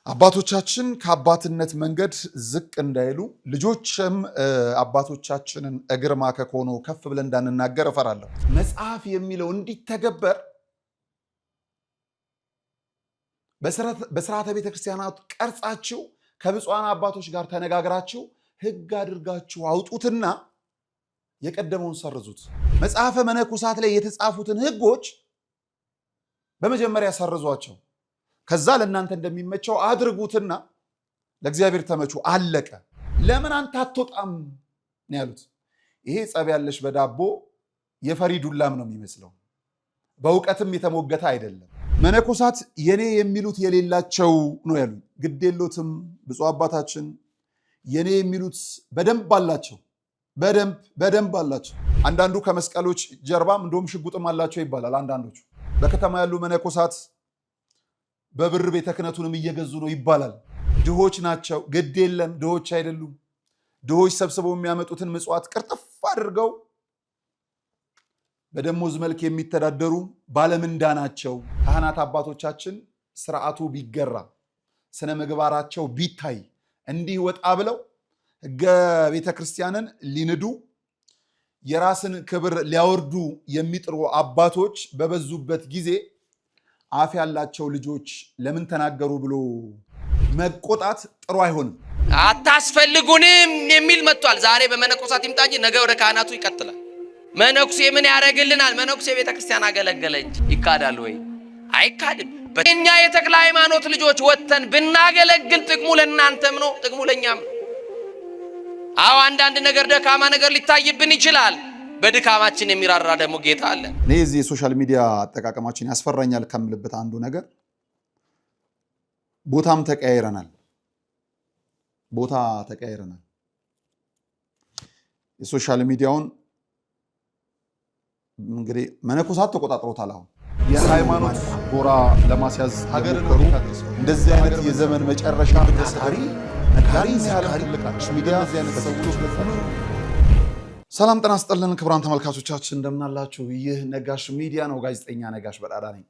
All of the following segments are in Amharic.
አባቶቻችን ከአባትነት መንገድ ዝቅ እንዳይሉ ልጆችም አባቶቻችንን እግር ማከክ ሆኖ ከፍ ብለን እንዳንናገር እፈራለሁ። መጽሐፍ የሚለው እንዲተገበር በስርዓተ ቤተክርስቲያናት ቀርጻችሁ ከብፁዓን አባቶች ጋር ተነጋግራችሁ ሕግ አድርጋችሁ አውጡትና የቀደመውን ሰርዙት። መጽሐፈ መነኮሳት ላይ የተጻፉትን ሕጎች በመጀመሪያ ሰርዟቸው። ከዛ ለእናንተ እንደሚመቸው አድርጉትና ለእግዚአብሔር ተመቹ። አለቀ። ለምን አንተ አትወጣም ነው ያሉት። ይሄ ጸብ ያለሽ በዳቦ የፈሪ ዱላም ነው የሚመስለው። በእውቀትም የተሞገተ አይደለም። መነኮሳት የኔ የሚሉት የሌላቸው ነው ያሉ። ግድ የሎትም ብፁዕ አባታችን የኔ የሚሉት በደንብ አላቸው። በደንብ አላቸው። አንዳንዱ ከመስቀሎች ጀርባም እንደውም ሽጉጥም አላቸው ይባላል። አንዳንዶቹ በከተማ ያሉ መነኮሳት በብር ቤተ ክህነቱንም እየገዙ ነው ይባላል። ድሆች ናቸው። ግድ የለም ድሆች አይደሉም። ድሆች ሰብስበው የሚያመጡትን ምጽዋት ቅርጥፍ አድርገው በደሞዝ መልክ የሚተዳደሩ ባለምንዳ ናቸው። ካህናት አባቶቻችን ስርዓቱ ቢገራ ስነ ምግባራቸው ቢታይ እንዲህ ወጣ ብለው ሕገ ቤተ ክርስቲያንን ሊንዱ የራስን ክብር ሊያወርዱ የሚጥሩ አባቶች በበዙበት ጊዜ አፍ ያላቸው ልጆች ለምን ተናገሩ ብሎ መቆጣት ጥሩ አይሆንም። አታስፈልጉንም የሚል መጥቷል። ዛሬ በመነኮሳት ይምጣ እንጂ ነገ ወደ ካህናቱ ይቀጥላል። መነኩሴ ምን ያደርግልናል? መነኩሴ ቤተክርስቲያን አገለገለ እንጂ ይካዳል ወይ? አይካድም። እኛ የተክለ ሃይማኖት ልጆች ወጥተን ብናገለግል ጥቅሙ ለእናንተም ነው፣ ጥቅሙ ለእኛም ነው። አዎ አንዳንድ ነገር ደካማ ነገር ሊታይብን ይችላል። በድካማችን የሚራራ ደግሞ ጌታ አለ። እኔ እዚህ የሶሻል ሚዲያ አጠቃቀማችን ያስፈራኛል ከምልበት አንዱ ነገር ቦታም ተቀያይረናል። የሶሻል ሚዲያውን እንግዲህ መነኮሳት ተቆጣጥሮታል። አሁን የሃይማኖት ጎራ ለማስያዝ ሀገር እንደዚህ አይነት የዘመን መጨረሻ ሰላም ጤና ይስጥልን ክቡራን ተመልካቾቻችን እንደምናላችሁ። ይህ ነጋሽ ሚዲያ ነው። ጋዜጠኛ ነጋሽ በዳዳ ነኝ።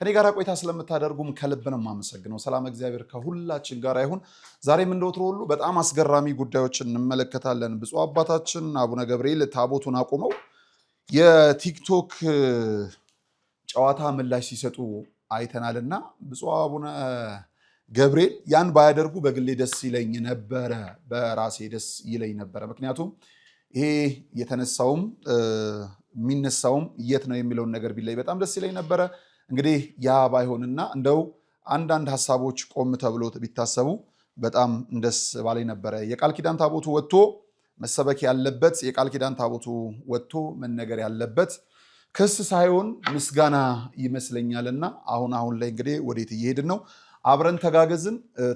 ከኔ ጋር ቆይታ ስለምታደርጉም ከልብ ነው የማመሰግነው። ሰላም እግዚአብሔር ከሁላችን ጋር ይሁን። ዛሬም እንደወትሮ ሁሉ በጣም አስገራሚ ጉዳዮችን እንመለከታለን። ብፁዕ አባታችን አቡነ ገብርኤል ታቦቱን አቁመው የቲክቶክ ጨዋታ ምላሽ ሲሰጡ አይተናልና ብፁዕ አቡነ ገብርኤል ያን ባያደርጉ በግሌ ደስ ይለኝ ነበረ፣ በራሴ ደስ ይለኝ ነበረ። ምክንያቱም ይሄ የተነሳውም የሚነሳውም የት ነው የሚለውን ነገር ቢለይ በጣም ደስ ይለኝ ነበረ። እንግዲህ ያ ባይሆንና እንደው አንዳንድ ሀሳቦች ቆም ተብሎ ቢታሰቡ በጣም ደስ ባለኝ ነበረ። የቃል ኪዳን ታቦቱ ወጥቶ መሰበክ ያለበት፣ የቃል ኪዳን ታቦቱ ወጥቶ መነገር ያለበት ክስ ሳይሆን ምስጋና ይመስለኛልና አሁን ላይ እንግዲህ ወዴት እየሄድን ነው? አብረን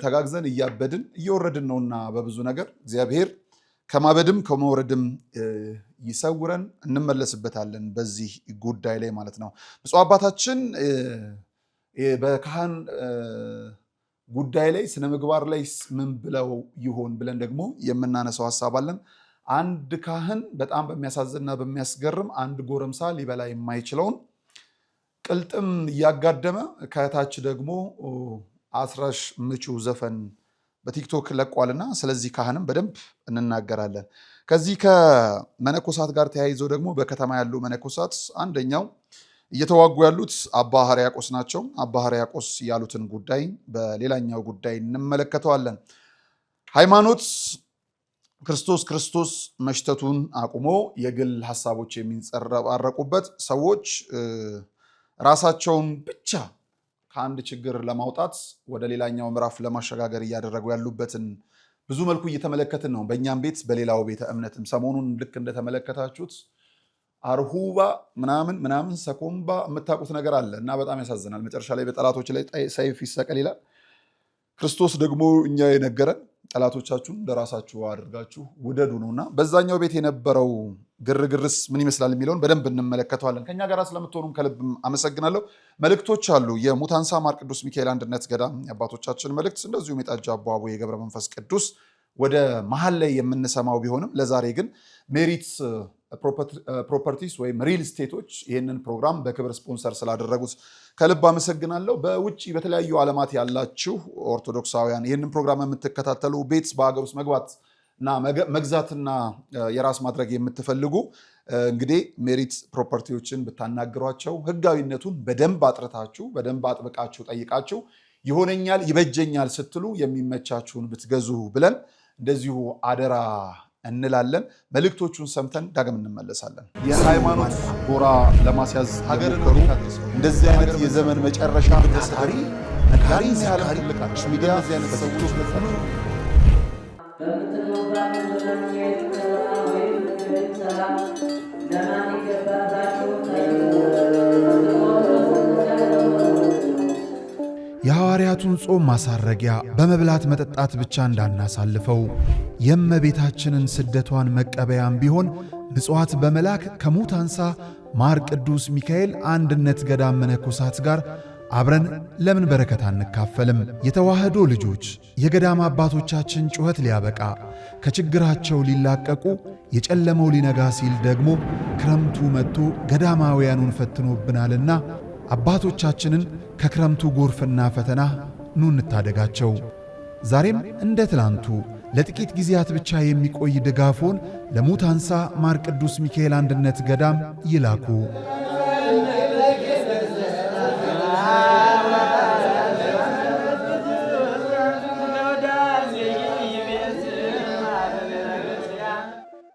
ተጋግዘን እያበድን እየወረድን ነውና በብዙ ነገር እግዚአብሔር ከማበድም ከመውረድም ይሰውረን። እንመለስበታለን በዚህ ጉዳይ ላይ ማለት ነው። ብፁዕ አባታችን በካህን ጉዳይ ላይ ስነ ምግባር ላይ ምን ብለው ይሆን ብለን ደግሞ የምናነሳው ሀሳብ አለን። አንድ ካህን በጣም በሚያሳዝንና በሚያስገርም አንድ ጎረምሳ ሊበላ የማይችለውን ቅልጥም እያጋደመ ከታች ደግሞ አስራሽ ምቹ ዘፈን በቲክቶክ ለቋልና ስለዚህ ካህንም በደንብ እንናገራለን። ከዚህ ከመነኮሳት ጋር ተያይዞ ደግሞ በከተማ ያሉ መነኮሳት አንደኛው እየተዋጉ ያሉት አባ ሕርያቆስ ናቸው። አባ ሕርያቆስ ያሉትን ጉዳይ በሌላኛው ጉዳይ እንመለከተዋለን። ሃይማኖት ክርስቶስ መሽተቱን አቁሞ የግል ሀሳቦች የሚንጸባረቁበት ሰዎች ራሳቸውን ብቻ ከአንድ ችግር ለማውጣት ወደ ሌላኛው ምዕራፍ ለማሸጋገር እያደረጉ ያሉበትን ብዙ መልኩ እየተመለከትን ነው። በእኛም ቤት በሌላው ቤተ እምነትም ሰሞኑን ልክ እንደተመለከታችሁት አርሁባ ምናምን ሰኮምባ የምታውቁት ነገር አለ እና በጣም ያሳዝናል። መጨረሻ ላይ በጠላቶች ላይ ሰይፍ ይሰቀል ይላል። ክርስቶስ ደግሞ እኛ የነገረን ጠላቶቻችሁን ለራሳችሁ አድርጋችሁ ውደዱ ነውና በዛኛው ቤት የነበረው ግርግርስ ምን ይመስላል የሚለውን በደንብ እንመለከተዋለን። ከኛ ጋር ስለምትሆኑም ከልብ አመሰግናለሁ። መልእክቶች አሉ። የሙታንሳ ማር ቅዱስ ሚካኤል አንድነት ገዳም የአባቶቻችን መልእክት፣ እንደዚሁም የጣጃ አቦ የገብረ መንፈስ ቅዱስ ወደ መሀል ላይ የምንሰማው ቢሆንም ለዛሬ ግን ሜሪት ፕሮፐርቲስ ወይም ሪል ስቴቶች ይህንን ፕሮግራም በክብር ስፖንሰር ስላደረጉት ከልብ አመሰግናለሁ። በውጪ በተለያዩ ዓለማት ያላችሁ ኦርቶዶክሳውያን ይህንን ፕሮግራም የምትከታተሉ ቤት በሀገር ውስጥ መግባትና መግዛትና የራስ ማድረግ የምትፈልጉ እንግዲህ ሜሪት ፕሮፐርቲዎችን ብታናግሯቸው ህጋዊነቱን በደንብ አጥርታችሁ በደንብ አጥብቃችሁ ጠይቃችሁ ይሆነኛል ይበጀኛል ስትሉ የሚመቻችሁን ብትገዙ ብለን እንደዚሁ አደራ እንላለን። መልእክቶቹን ሰምተን ዳግም እንመለሳለን። የሃይማኖት ጎራ ለማስያዝ ሀገርን እንደዚህ አይነት የዘመን መጨረሻ ታሪ ነጋሪ ያለ ሚዲያ አይነት ሰዎች የሐዋርያቱን ጾም ማሳረጊያ በመብላት መጠጣት ብቻ እንዳናሳልፈው የእመቤታችንን ስደቷን መቀበያም ቢሆን ምጽዋት በመላክ ከሙት አንሳ ማር ቅዱስ ሚካኤል አንድነት ገዳም መነኮሳት ጋር አብረን ለምን በረከት አንካፈልም? የተዋህዶ ልጆች የገዳም አባቶቻችን ጩኸት ሊያበቃ ከችግራቸው ሊላቀቁ የጨለመው ሊነጋ ሲል ደግሞ ክረምቱ መጥቶ ገዳማውያኑን ፈትኖብናልና አባቶቻችንን ከክረምቱ ጎርፍና ፈተና ኑ እንታደጋቸው። ዛሬም እንደ ትላንቱ ለጥቂት ጊዜያት ብቻ የሚቆይ ድጋፎን ለሙት አንሳ ማር ቅዱስ ሚካኤል አንድነት ገዳም ይላኩ።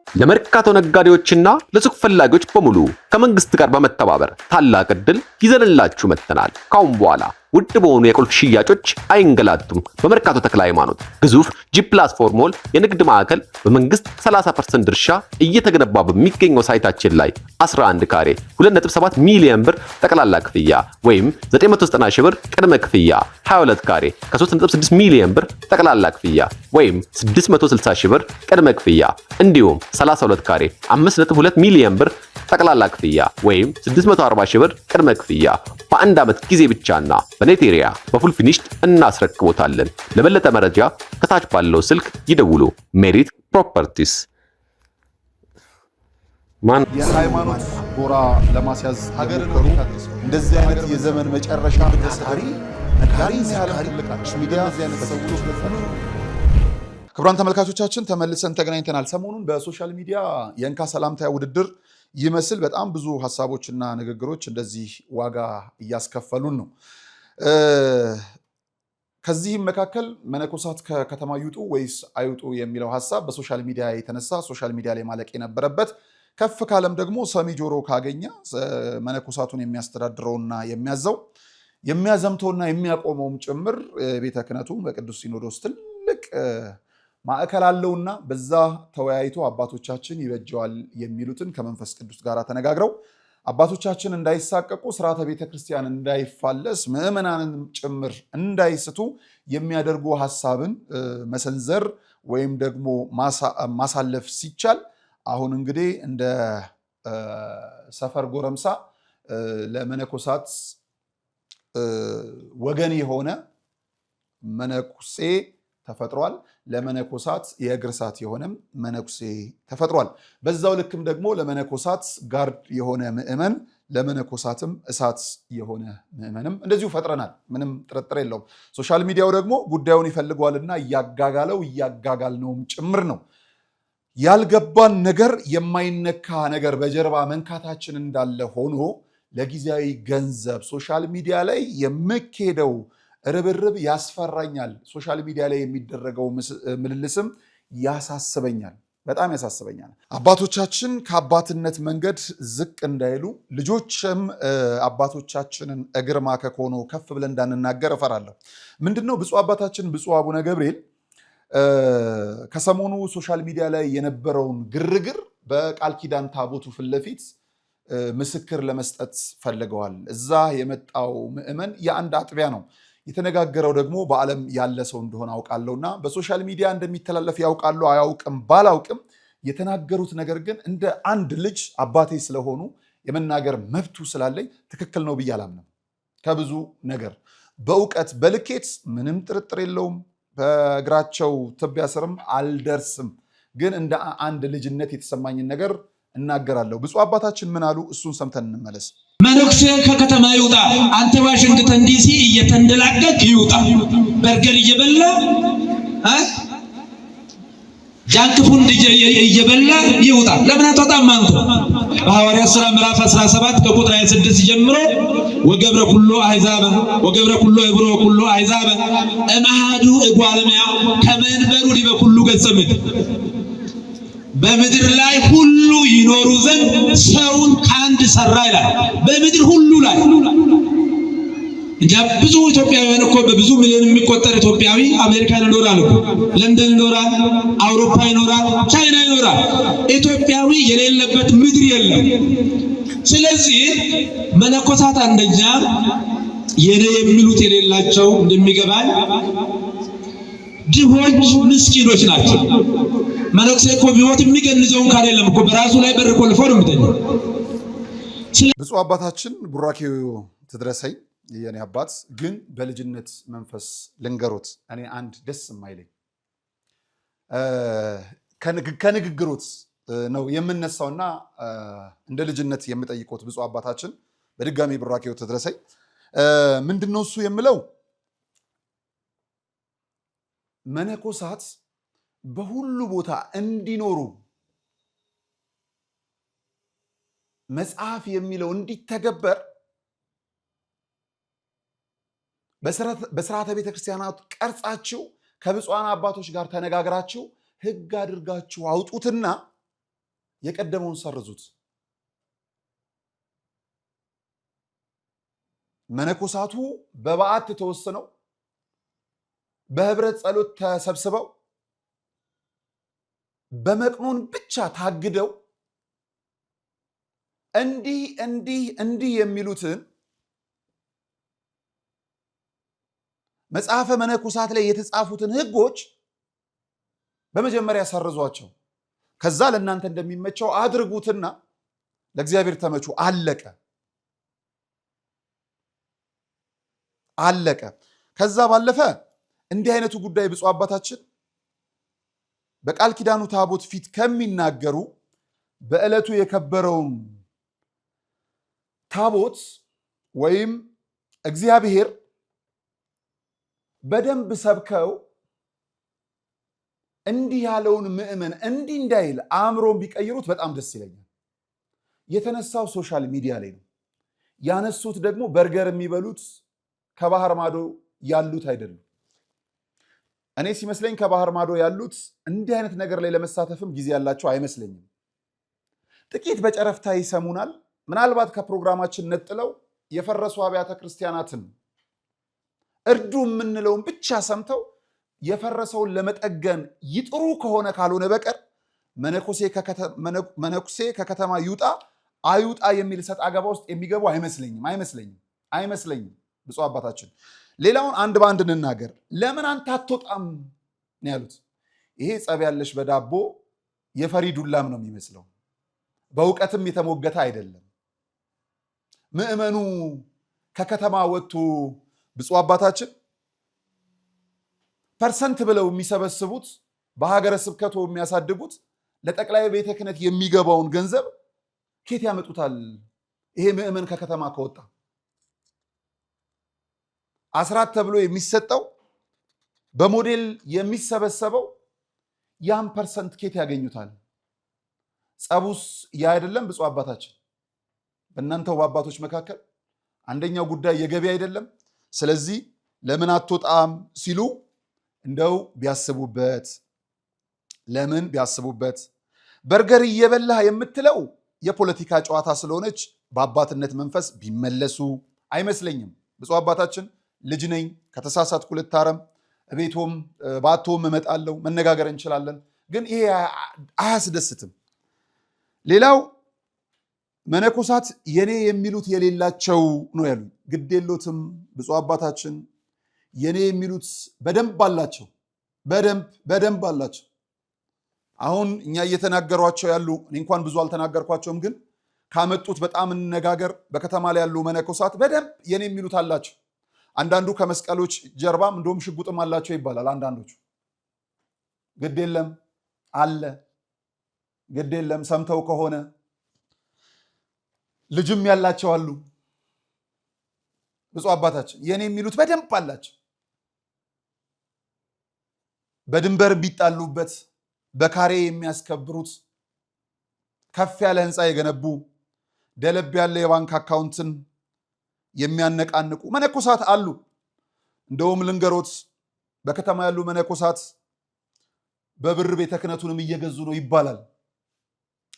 ለመርካቶ ነጋዴዎችና ለሱቅ ፈላጊዎች በሙሉ ከመንግስት ጋር በመተባበር ታላቅ ዕድል ይዘንላችሁ መጥተናል። ካሁን በኋላ ውድ በሆኑ የቁልፍ ሽያጮች አይንገላቱም። በመርካቶ ተክለ ሃይማኖት ግዙፍ ጂ+4 ሞል የንግድ ማዕከል በመንግስት 30% ድርሻ እየተገነባ በሚገኘው ሳይታችን ላይ 11 ካሬ 2.7 ሚሊዮን ብር ጠቅላላ ክፍያ ወይም 990 ሺህ ብር ቅድመ ክፍያ፣ 22 ካሬ ከ3.6 ሚሊዮን ብር ጠቅላላ ክፍያ ወይም 660 ሺህ ብር ቅድመ ክፍያ እንዲሁም 32 ካሬ 5.2 ሚሊዮን ብር ጠቅላላ ክፍያ ወይም 640 ሺህ ብር ቅድመ ክፍያ በአንድ ዓመት ጊዜ ብቻና በኔት ኤሪያ በፉል ፊኒሽድ እናስረክቦታለን። ለበለጠ መረጃ ከታች ባለው ስልክ ይደውሉ። ሜሪት ፕሮፐርቲስ። የሃይማኖት ጎራ ለማስያዝ ሀገርን እንደዚህ አይነት የዘመን መጨረሻ ታሪ ነጋሪ ያለ ሚዲያ አይነት ሰዎች ክቡራን ተመልካቾቻችን ተመልሰን ተገናኝተናል። ሰሞኑን በሶሻል ሚዲያ የእንካ ሰላምታ ውድድር ይመስል በጣም ብዙ ሐሳቦችና ንግግሮች እንደዚህ ዋጋ እያስከፈሉን ነው። ከዚህም መካከል መነኮሳት ከከተማ ይውጡ ወይስ አይውጡ የሚለው ሐሳብ በሶሻል ሚዲያ የተነሳ ሶሻል ሚዲያ ላይ ማለቅ የነበረበት ከፍ ካለም ደግሞ ሰሚ ጆሮ ካገኘ መነኮሳቱን የሚያስተዳድረውና የሚያዘምተውና የሚያቆመውም ጭምር ቤተ ክህነቱ በቅዱስ ሲኖዶስ ትልቅ ማዕከል አለውና በዛ ተወያይቶ አባቶቻችን ይበጀዋል የሚሉትን ከመንፈስ ቅዱስ ጋር ተነጋግረው አባቶቻችን እንዳይሳቀቁ ስርዓተ ቤተ ክርስቲያን እንዳይፋለስ ምዕመናንን ጭምር እንዳይስቱ የሚያደርጉ ሐሳብን መሰንዘር ወይም ደግሞ ማሳለፍ ሲቻል አሁን እንግዲህ እንደ ሰፈር ጎረምሳ ለመነኮሳት ወገን የሆነ መነኩሴ ተፈጥሯል። ለመነኮሳት የእግር እሳት የሆነም መነኩሴ ተፈጥሯል። በዛው ልክም ደግሞ ለመነኮሳት ጋርድ የሆነ ምዕመን ለመነኮሳትም እሳት የሆነ ምዕመንም እንደዚሁ ፈጥረናል። ምንም ጥርጥር የለውም። ሶሻል ሚዲያው ደግሞ ጉዳዩን ይፈልገዋልና እያጋጋልነውም ጭምር ነው። ያልገባን ነገር የማይነካ ነገር በጀርባ መንካታችን እንዳለ ሆኖ ለጊዜያዊ ገንዘብ ሶሻል ሚዲያ ላይ የምኬደው ርብርብ ያስፈራኛል። ሶሻል ሚዲያ ላይ የሚደረገው ምልልስም ያሳስበኛል፣ በጣም ያሳስበኛል። አባቶቻችን ከአባትነት መንገድ ዝቅ እንዳይሉ ልጆችም አባቶቻችንን እግር ማከክ ሆኖ ከፍ ብለን እንዳንናገር እፈራለሁ። ምንድነው ብፁዕ አባታችን ብፁዕ አቡነ ገብርኤል ከሰሞኑ ሶሻል ሚዲያ ላይ የነበረውን ግርግር በቃል ኪዳን ታቦቱ ፊት ለፊት ምስክር ለመስጠት ፈልገዋል። እዛ የመጣው ምዕመን የአንድ አጥቢያ ነው። የተነጋገረው ደግሞ በዓለም ያለ ሰው እንደሆነ አውቃለሁና በሶሻል ሚዲያ እንደሚተላለፍ ያውቃሉ አያውቅም ባላውቅም የተናገሩት ነገር ግን እንደ አንድ ልጅ አባቴ ስለሆኑ የመናገር መብቱ ስላለኝ ትክክል ነው ብዬ አላምንም። ከብዙ ነገር በእውቀት በልኬት ምንም ጥርጥር የለውም። በእግራቸው ትቢያ ስርም አልደርስም። ግን እንደ አንድ ልጅነት የተሰማኝን ነገር እናገራለሁ። ብፁዕ አባታችን ምን አሉ? እሱን ሰምተን እንመለስ። መነኩሴ ከከተማ ይውጣ። አንተ ዋሽንግተን ዲሲ እየተንደላቀቅ ይውጣ። በርገር እየበላ ጃንክፉን እየበላ ይውጣ። ለምን አትወጣም አንተ? በሐዋርያት ሥራ ምዕራፍ 17 ከቁጥር 26 ጀምሮ ወገብረ ኩሎ አሕዛበ ወገብረ ኩሎ ዕብሮ ኩሎ አሕዛበ እምአሐዱ እጓለመያ ከመንበሩ ዲበ ኩሉ ገጸ ምድር በምድር ላይ ሁሉ ይኖሩ ዘንድ ሰውን ከአንድ ሰራ ይላል። በምድር ሁሉ ላይ እንጃ ብዙ ኢትዮጵያውያን እኮ በብዙ ሚሊዮን የሚቆጠር ኢትዮጵያዊ አሜሪካን ይኖራል እኮ፣ ለንደን ይኖራል፣ አውሮፓ ይኖራል፣ ቻይና ይኖራል። ኢትዮጵያዊ የሌለበት ምድር የለም። ስለዚህ መነኮሳት አንደኛ የኔ የሚሉት የሌላቸው እንደሚገባኝ ድሆች ምስኪኖች ናቸው። መነኩሴ እኮ ቢሞት የሚገንዘውን ካለ የለም እኮ በራሱ ላይ በር ቆልፎ ነው የሚተኛው። ብፁዕ አባታችን ቡራኬው ትድረሰኝ የኔ አባት። ግን በልጅነት መንፈስ ልንገሮት፣ እኔ አንድ ደስ የማይለኝ ከንግግሮት ነው የምነሳውና እንደ ልጅነት የምጠይቆት ብፁዕ አባታችን በድጋሚ ቡራኬው ትድረሰኝ። ምንድነው እሱ የምለው? መነኮሳት በሁሉ ቦታ እንዲኖሩ መጽሐፍ የሚለው እንዲተገበር በስርዓተ ቤተክርስቲያናት ቀርጻችሁ ከብፁዓን አባቶች ጋር ተነጋግራችሁ ሕግ አድርጋችሁ አውጡትና የቀደመውን ሰርዙት። መነኮሳቱ በበዓት ተወስነው በህብረት ጸሎት ተሰብስበው በመቅኖን ብቻ ታግደው እንዲህ የሚሉትን መጽሐፈ መነኮሳት ላይ የተጻፉትን ሕጎች በመጀመሪያ ሰርዟቸው፣ ከዛ ለእናንተ እንደሚመቸው አድርጉትና ለእግዚአብሔር ተመቹ። አለቀ። ከዛ ባለፈ እንዲህ አይነቱ ጉዳይ ብፁዕ አባታችን በቃል ኪዳኑ ታቦት ፊት ከሚናገሩ በዕለቱ የከበረውን ታቦት ወይም እግዚአብሔር በደንብ ሰብከው እንዲህ ያለውን ምዕመን እንዲህ እንዳይል አእምሮን ቢቀይሩት በጣም ደስ ይለኛል። የተነሳው ሶሻል ሚዲያ ላይ ነው። ያነሱት ደግሞ በርገር የሚበሉት ከባህር ማዶ ያሉት አይደሉም። እኔ ሲመስለኝ ከባህር ማዶ ያሉት እንዲህ አይነት ነገር ላይ ለመሳተፍም ጊዜ ያላቸው አይመስለኝም። ጥቂት በጨረፍታ ይሰሙናል። ምናልባት ከፕሮግራማችን ነጥለው የፈረሱ አብያተ ክርስቲያናትን እርዱ የምንለውን ብቻ ሰምተው የፈረሰውን ለመጠገን ይጥሩ ከሆነ ካልሆነ በቀር መነኩሴ ከከተማ ይውጣ አይውጣ የሚል ሰጥ አገባ ውስጥ የሚገቡ አይመስለኝም። ብፁዕ አባታችን ሌላውን አንድ በአንድ እንናገር። ለምን አንተ አትወጣም ነው ያሉት። ይሄ ጸብ ያለሽ በዳቦ የፈሪ ዱላም ነው የሚመስለው። በእውቀትም የተሞገተ አይደለም። ምዕመኑ ከከተማ ወጥቶ ብፁዕ አባታችን ፐርሰንት ብለው የሚሰበስቡት በሀገረ ስብከቱ የሚያሳድጉት ለጠቅላይ ቤተ ክህነት የሚገባውን ገንዘብ ኬት ያመጡታል? ይሄ ምዕመን ከከተማ ከወጣ አስራት ተብሎ የሚሰጠው በሞዴል የሚሰበሰበው ያን ፐርሰንት ኬት ያገኙታል? ጸቡስ ያ አይደለም? ብፁዕ አባታችን በእናንተው በአባቶች መካከል አንደኛው ጉዳይ የገቢ አይደለም? ስለዚህ ለምን አትወጣም ሲሉ እንደው ቢያስቡበት። ለምን ቢያስቡበት። በርገር እየበላህ የምትለው የፖለቲካ ጨዋታ ስለሆነች በአባትነት መንፈስ ቢመለሱ አይመስለኝም። ብፁዕ አባታችን ልጅ ነኝ፣ ከተሳሳትኩ ልታረም፣ ቤቶም ባቶም እመጣለሁ፣ መነጋገር እንችላለን። ግን ይሄ አያስደስትም። ሌላው መነኮሳት የኔ የሚሉት የሌላቸው ነው ያሉ። ግድ የሎትም ብፁዕ አባታችን የኔ የሚሉት በደንብ አላቸው፣ በደንብ አላቸው። አሁን እኛ እየተናገሯቸው ያሉ እኔ እንኳን ብዙ አልተናገርኳቸውም፣ ግን ካመጡት በጣም እንነጋገር። በከተማ ላይ ያሉ መነኮሳት በደንብ የኔ የሚሉት አላቸው። አንዳንዱ ከመስቀሎች ጀርባም እንደውም ሽጉጥም አላቸው ይባላል። አንዳንዶቹ ግድ የለም አለ፣ ግድ የለም ሰምተው ከሆነ ልጅም ያላቸው አሉ። ብፁዕ አባታችን የኔ የሚሉት በደንብ አላቸው። በድንበር ቢጣሉበት በካሬ የሚያስከብሩት ከፍ ያለ ህንፃ የገነቡ ደለብ ያለ የባንክ አካውንትን የሚያነቃንቁ መነኮሳት አሉ። እንደውም ልንገሮት በከተማ ያሉ መነኮሳት በብር ቤተ ክህነቱንም እየገዙ ነው ይባላል።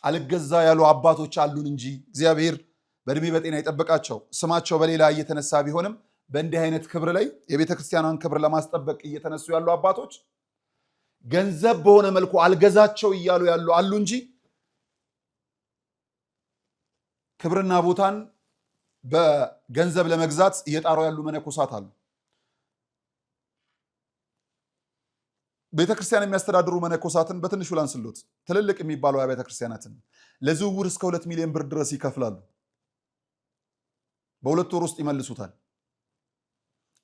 አልገዛ ያሉ አባቶች አሉን እንጂ እግዚአብሔር በእድሜ በጤና ይጠብቃቸው። ስማቸው በሌላ እየተነሳ ቢሆንም በእንዲህ አይነት ክብር ላይ የቤተ ክርስቲያኗን ክብር ለማስጠበቅ እየተነሱ ያሉ አባቶች ገንዘብ በሆነ መልኩ አልገዛቸው እያሉ ያሉ አሉ እንጂ ክብርና ቦታን በገንዘብ ለመግዛት እየጣሩ ያሉ መነኮሳት አሉ። ቤተክርስቲያን የሚያስተዳድሩ መነኮሳትን በትንሹ ላንስሎት። ትልልቅ የሚባሉ አብያተ ክርስቲያናትን ለዝውውር እስከ 2 ሚሊዮን ብር ድረስ ይከፍላሉ። በሁለት ወር ውስጥ ይመልሱታል።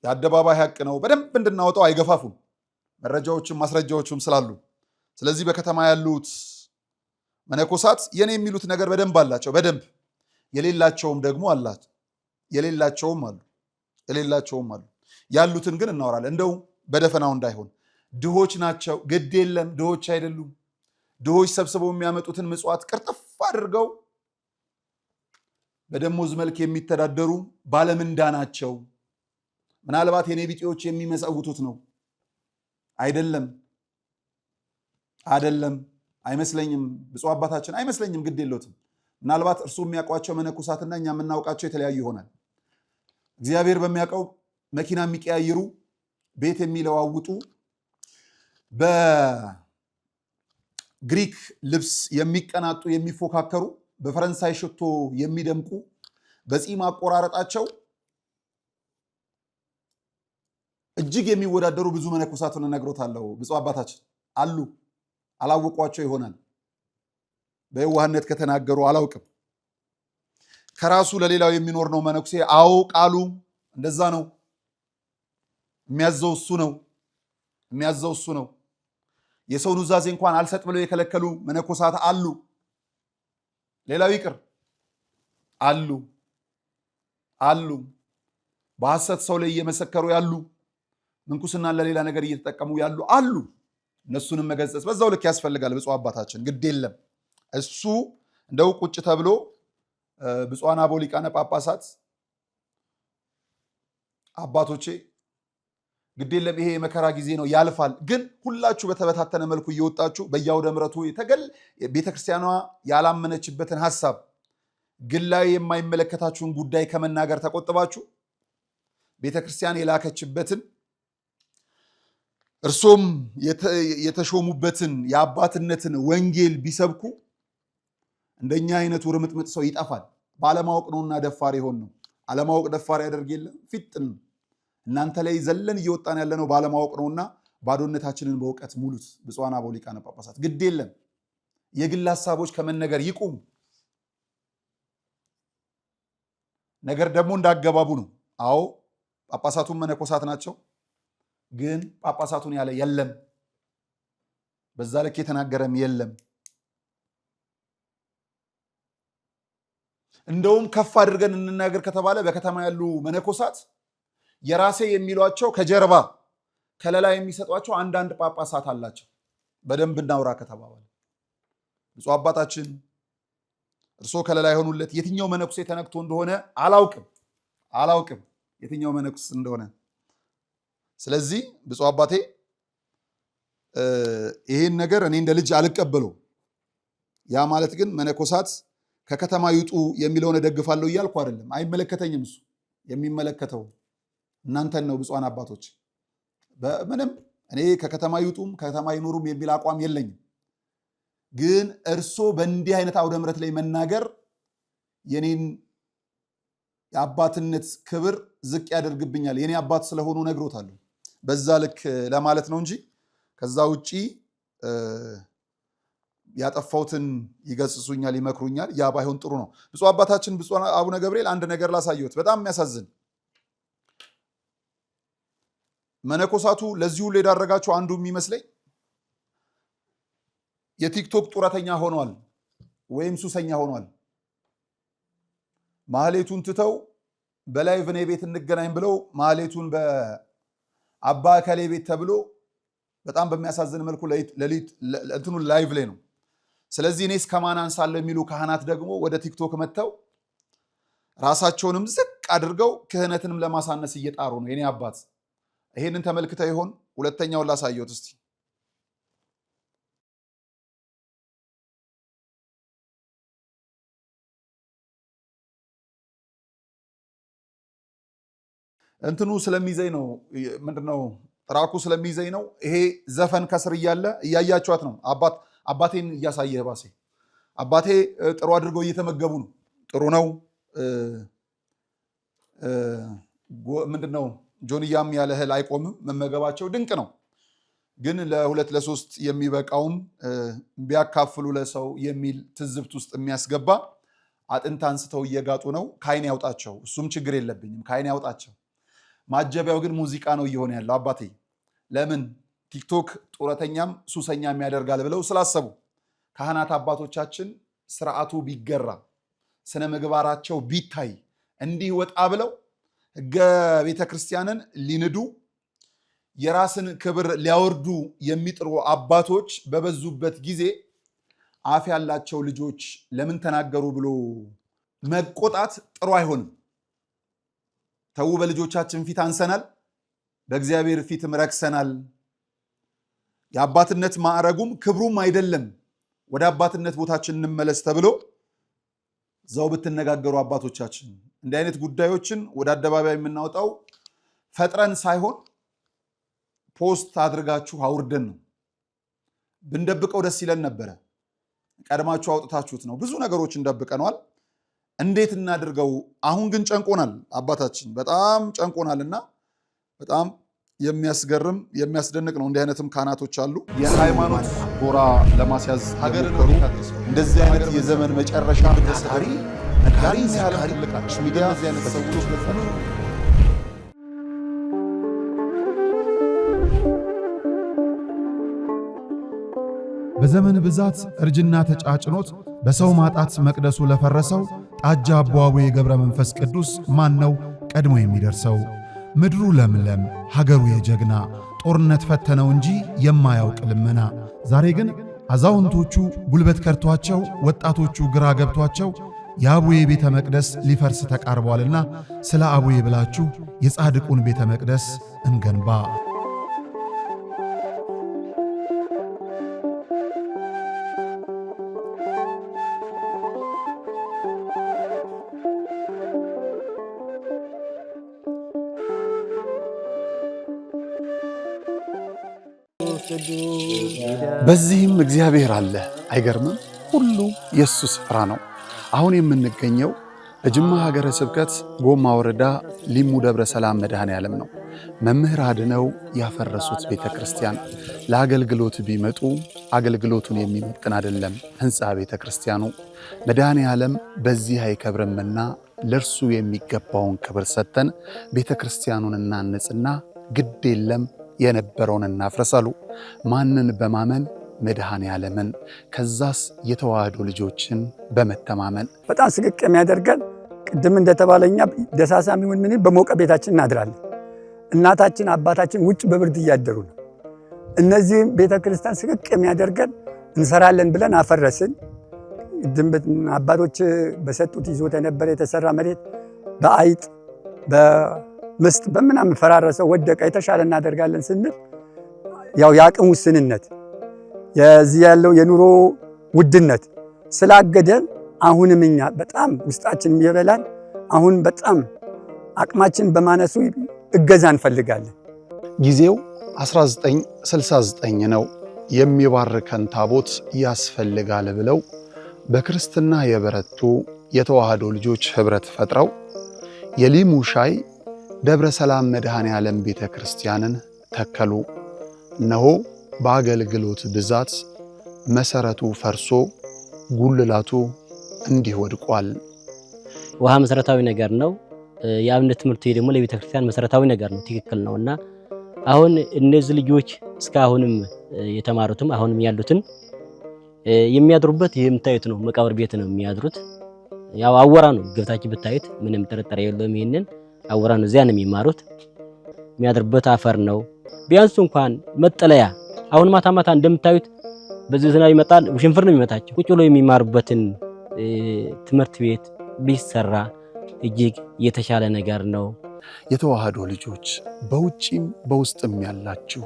የአደባባይ ሀቅ ነው። በደንብ እንድናወጣው አይገፋፉም። መረጃዎችም ማስረጃዎችም ስላሉ ስለዚህ በከተማ ያሉት መነኮሳት የኔ የሚሉት ነገር በደንብ አላቸው። በደንብ የሌላቸውም ደግሞ አላቸው። የሌላቸውም አሉ። ያሉትን ግን እናወራለን። እንደው በደፈናው እንዳይሆን ድሆች ናቸው። ግድ የለም ድሆች አይደሉም። ድሆች ሰብስበው የሚያመጡትን ምጽዋት ቅርጥፍ አድርገው በደሞዝ መልክ የሚተዳደሩ ባለምንዳ ናቸው። ምናልባት የኔ ቢጤዎች የሚመጸውቱት ነው። አይደለም አይመስለኝም። ብፁዕ አባታችን አይመስለኝም። ግድ የለውም። ምናልባት እርሱ የሚያውቋቸው መነኮሳትና እኛ የምናውቃቸው የተለያዩ ይሆናል። እግዚአብሔር በሚያውቀው መኪና የሚቀያይሩ፣ ቤት የሚለዋውጡ፣ በግሪክ ልብስ የሚቀናጡ የሚፎካከሩ፣ በፈረንሳይ ሽቶ የሚደምቁ፣ በፂም አቆራረጣቸው እጅግ የሚወዳደሩ ብዙ መነኮሳትን እነግሮታለሁ። ብፁዕ አባታችን አሉ። አላወቋቸው ይሆናል። በየዋህነት ከተናገሩ አላውቅም። ከራሱ ለሌላው የሚኖር ነው መነኩሴ። አዎ ቃሉ እንደዛ ነው። የሚያዘው እሱ ነው። የሰው ኑዛዜ እንኳን አልሰጥ ብለው የከለከሉ መነኮሳት አሉ። ሌላው ይቅር አሉ። በሐሰት ሰው ላይ እየመሰከሩ ያሉ፣ ምንኩስናን ለሌላ ነገር እየተጠቀሙ ያሉ አሉ። እነሱንም መገሰጽ በዛው ልክ ያስፈልጋል። ብፁዕ አባታችን ግድ የለም እሱ እንደው ቁጭ ተብሎ ብፁዓን አበው ሊቃነ ጳጳሳት አባቶቼ ግድ የለም ይሄ የመከራ ጊዜ ነው ያልፋል። ግን ሁላችሁ በተበታተነ መልኩ እየወጣችሁ በየአውደ ምሕረቱ ቤተክርስቲያኗ ያላመነችበትን ሐሳብ ግላዊ የማይመለከታችሁን ጉዳይ ከመናገር ተቆጥባችሁ ቤተክርስቲያን የላከችበትን እርሶም የተሾሙበትን የአባትነትን ወንጌል ቢሰብኩ እንደኛ አይነቱ ርምጥምጥ ሰው ይጠፋል። ባለማወቅ ነውና ደፋር ይሆን ነው። አለማወቅ ደፋር ያደርግ የለም ፊጥን። እናንተ ላይ ዘለን እየወጣን ያለነው ባለማወቅ ነውና ባዶነታችንን በእውቀት ሙሉት። ብፁዓን አበው ሊቃነ ጳጳሳት ግድ የለም የግል ሐሳቦች ከመነገር ይቁም። ነገር ደግሞ እንዳገባቡ ነው። አዎ ጳጳሳቱን መነኮሳት ናቸው። ግን ጳጳሳቱን ያለ የለም። በዛ ልክ የተናገረም የለም። እንደውም ከፍ አድርገን እንናገር ከተባለ በከተማ ያሉ መነኮሳት የራሴ የሚሏቸው ከጀርባ ከለላ የሚሰጧቸው አንዳንድ ጳጳሳት አላቸው። በደንብ እናውራ ከተባባለ ብፁዕ አባታችን እርሶ ከለላ የሆኑለት የትኛው መነኩሴ ተነክቶ እንደሆነ አላውቅም የትኛው መነኩስ እንደሆነ። ስለዚህ ብፁዕ አባቴ ይሄን ነገር እኔ እንደ ልጅ አልቀበለው። ያ ማለት ግን መነኮሳት ከከተማ ይውጡ የሚለውን እደግፋለሁ እያልኩ አይደለም። አይመለከተኝም። እሱ የሚመለከተው እናንተን ነው ብፁዓን አባቶች። በምንም እኔ ከከተማ ይውጡም ከከተማ ይኖሩም የሚል አቋም የለኝም። ግን እርሶ በእንዲህ አይነት አውደ ምሕረት ላይ መናገር የኔን የአባትነት ክብር ዝቅ ያደርግብኛል። የኔ አባት ስለሆኑ ነግሮታለሁ። በዛ ልክ ለማለት ነው እንጂ ከዛ ውጪ ያጠፋውትን ይገስጹኛል፣ ይመክሩኛል። ያ ባይሆን ጥሩ ነው። ብፁዕ አባታችን ብፁዕ አቡነ ገብርኤል አንድ ነገር ላሳየሁት፣ በጣም የሚያሳዝን መነኮሳቱ ለዚህ ሁሉ የዳረጋቸው አንዱ የሚመስለኝ የቲክቶክ ጡረተኛ ሆኗል ወይም ሱሰኛ ሆኗል። ማህሌቱን ትተው በላይቭ እኔ ቤት እንገናኝ ብለው ማህሌቱን በአባ ከሌ ቤት ተብሎ በጣም በሚያሳዝን መልኩ ለሊት እንትኑ ላይቭ ላይ ነው። ስለዚህ እኔስ ከማን አንሳለሁ የሚሉ ካህናት ደግሞ ወደ ቲክቶክ መጥተው ራሳቸውንም ዝቅ አድርገው ክህነትንም ለማሳነስ እየጣሩ ነው። የኔ አባት ይሄንን ተመልክተው ይሆን? ሁለተኛውን ላሳየሁት እስቲ። እንትኑ ስለሚዘኝ ነው ምንድነው ትራኩ ስለሚዘኝ ነው። ይሄ ዘፈን ከስር እያለ እያያችኋት ነው። አባቴን እያሳየህ ባሴ አባቴ ጥሩ አድርገው እየተመገቡ ነው። ጥሩ ነው። ምንድነው ጆንያም ያለ እህል አይቆምም። መመገባቸው ድንቅ ነው። ግን ለሁለት ለሶስት የሚበቃውም ቢያካፍሉ ለሰው የሚል ትዝብት ውስጥ የሚያስገባ አጥንት አንስተው እየጋጡ ነው። ካይን ያውጣቸው። እሱም ችግር የለብኝም። ካይን ያውጣቸው። ማጀቢያው ግን ሙዚቃ ነው እየሆነ ያለው። አባቴ ለምን ቲክቶክ ጡረተኛም ሱሰኛም ያደርጋል ብለው ስላሰቡ ካህናት አባቶቻችን ስርዓቱ ቢገራ ስነ ምግባራቸው ቢታይ እንዲህ ወጣ ብለው ሕገ ቤተክርስቲያንን ሊንዱ የራስን ክብር ሊያወርዱ የሚጥሩ አባቶች በበዙበት ጊዜ አፍ ያላቸው ልጆች ለምን ተናገሩ ብሎ መቆጣት ጥሩ አይሆንም። ተው በልጆቻችን ፊት አንሰናል፣ በእግዚአብሔር ፊትም ረክሰናል። የአባትነት ማዕረጉም ክብሩም አይደለም። ወደ አባትነት ቦታችን እንመለስ ተብሎ ዘው ብትነጋገሩ አባቶቻችን። እንዲህ አይነት ጉዳዮችን ወደ አደባባይ የምናወጣው ፈጥረን ሳይሆን ፖስት አድርጋችሁ አውርደን ነው። ብንደብቀው ደስ ይለን ነበረ። ቀድማችሁ አውጥታችሁት ነው። ብዙ ነገሮችን ደብቀናል። እንዴት እናድርገው? አሁን ግን ጨንቆናል። አባታችን በጣም ጨንቆናልና በጣም የሚያስገርም የሚያስደንቅ ነው። እንዲህ አይነትም ካህናቶች አሉ። የሃይማኖት ጎራ ለማስያዝ ሀገርን እንደዚህ አይነት የዘመን መጨረሻ ታሪ ነጋሪ ያህል ትልቃች ሚዲያ እዚህ አይነት ሰዎች በዘመን ብዛት እርጅና ተጫጭኖት በሰው ማጣት መቅደሱ ለፈረሰው ጣጃ አቦአቡ የገብረ መንፈስ ቅዱስ ማን ነው ቀድሞ የሚደርሰው? ምድሩ ለምለም ሀገሩ የጀግና ጦርነት ፈተነው እንጂ የማያውቅ ልመና። ዛሬ ግን አዛውንቶቹ ጉልበት ከርቷቸው ወጣቶቹ ግራ ገብቷቸው የአቡዬ ቤተ መቅደስ ሊፈርስ ተቃርቧልና ስለ አቡዬ ብላችሁ የጻድቁን ቤተ መቅደስ እንገንባ። በዚህም እግዚአብሔር አለ። አይገርምም? ሁሉ የሱ ስፍራ ነው። አሁን የምንገኘው በጅማ ሀገረ ስብከት ጎማ ወረዳ ሊሙ ደብረ ሰላም መድኃኔዓለም ነው። መምህር አድነው ያፈረሱት ቤተክርስቲያን ለአገልግሎት ቢመጡ አገልግሎቱን የሚመጥን አይደለም ህንፃ ቤተክርስቲያኑ። መድኃኔዓለም በዚህ አይከብርምና ለእርሱ የሚገባውን ክብር ሰጥተን ቤተክርስቲያኑን እናንጽና ግድ የለም የነበረውን እናፍረሳሉ። ማንን በማመን? መድኃኔዓለምን። ከዛስ የተዋህዶ ልጆችን በመተማመን በጣም ስቅቅ የሚያደርገን ቅድም እንደተባለኛ ደሳሳም ይሁን ምን በሞቀ ቤታችን እናድራለን። እናታችን አባታችን ውጭ በብርድ እያደሩ ነው። እነዚህም ቤተክርስቲያን ስቅቅ የሚያደርገን እንሰራለን ብለን አፈረስን። አባቶች በሰጡት ይዞት የነበረ የተሰራ መሬት በአይጥ በምስጥ በምናምን ፈራረሰው ወደቀ። የተሻለ እናደርጋለን ስንል ያው የአቅም ውስንነት የዚህ ያለው የኑሮ ውድነት ስላገደን አሁንም እኛ በጣም ውስጣችን ይበላል። አሁን በጣም አቅማችን በማነሱ እገዛ እንፈልጋለን። ጊዜው 1969 ነው። የሚባርከን ታቦት ያስፈልጋል ብለው በክርስትና የበረቱ የተዋህዶ ልጆች ህብረት ፈጥረው የሊሙ ሻይ ደብረ ሰላም መድኃኔዓለም ቤተክርስቲያንን ተከሉ። እነሆ በአገልግሎት ብዛት መሰረቱ ፈርሶ ጉልላቱ እንዲህ ወድቋል። ውሃ መሰረታዊ ነገር ነው። የአብነት ትምህርት ደግሞ ለቤተክርስቲያን መሰረታዊ ነገር ነው። ትክክል ነውና አሁን እነዚህ ልጆች እስካሁንም የተማሩትም አሁንም ያሉትን የሚያድሩበት የምታዩት ነው። መቃብር ቤት ነው የሚያድሩት። ያው አወራ ነው ገብታችሁ ብታዩት ምንም ጥርጥር የለውም። ይሄንን አወራ ነው። እዚያ ነው የሚማሩት። የሚያድርበት አፈር ነው። ቢያንስ እንኳን መጠለያ አሁን ማታ ማታ እንደምታዩት በዚህ ዝናብ ይመጣል፣ ሽንፍር ነው የሚመታቸው። ቁጭ ብለው የሚማሩበትን ትምህርት ቤት ቢሰራ እጅግ የተሻለ ነገር ነው። የተዋህዶ ልጆች በውጪም በውስጥም ያላችሁ